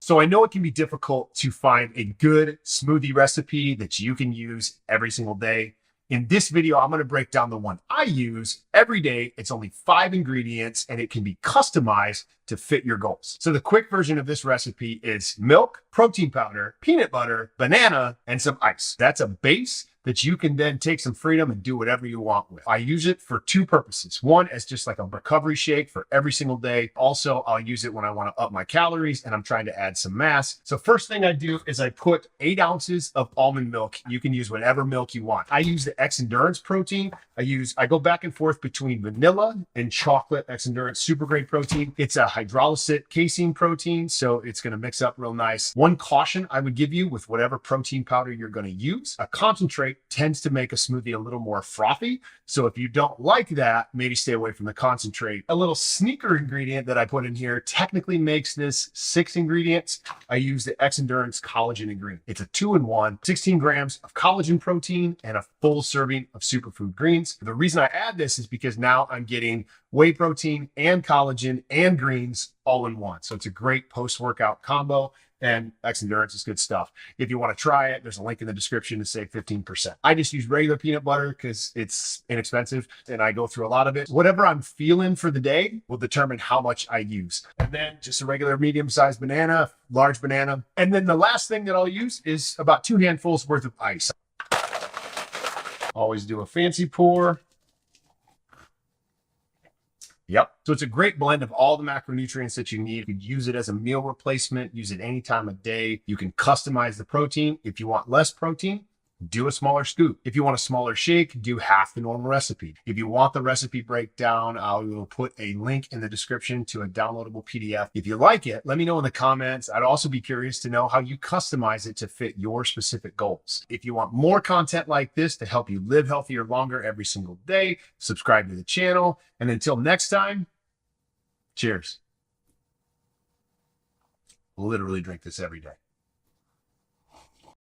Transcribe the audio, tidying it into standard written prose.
So I know it can be difficult to find a good smoothie recipe that you can use every single day. In this video, I'm going to break down the one I use every day. It's only 5 ingredients and it can be customized to fit your goals. So the quick version of this recipe is milk, protein powder, peanut butter, banana, and some ice. That's a base that you can then take some freedom and do whatever you want with. I use it for 2 purposes. One is just like a recovery shake for every single day. Also, I'll use it when I want to up my calories and I'm trying to add some mass. So first thing I do is I put 8 ounces of almond milk. You can use whatever milk you want. I use the Xendurance Protein. I go back and forth between vanilla and chocolate Xendurance Super Great Protein. It's a hydrolyzed casein protein, so it's going to mix up real nice. One caution I would give you with whatever protein powder you're going to use, a concentrate tends to make a smoothie a little more frothy. So if you don't like that, maybe stay away from the concentrate. A little sneaker ingredient that I put in here technically makes this 6 ingredients. I use the Xendurance Collagen+Greens. It's a 2-in-1, 16 grams of collagen protein and a full serving of superfood greens. The reason I add this is because now I'm getting whey protein and collagen and greens all in one. So it's a great post-workout combo. And Xendurance is good stuff. If you want to try it, there's a link in the description to save 15%. I just use regular peanut butter because it's inexpensive and I go through a lot of it. Whatever I'm feeling for the day will determine how much I use. And then just a regular medium-sized banana, large banana. And then the last thing that I'll use is about 2 handfuls worth of ice. Always do a fancy pour. Yep. So it's a great blend of all the macronutrients that you need. You can use it as a meal replacement, use it any time of day. You can customize the protein. If you want less protein, do a smaller scoop. If you want a smaller shake, do half the normal recipe. If you want the recipe breakdown, I will put a link in the description to a downloadable PDF. If you like it, let me know in the comments. I'd also be curious to know how you customize it to fit your specific goals. If you want more content like this to help you live healthier longer every single day, subscribe to the channel. And until next time, cheers. Literally drink this every day.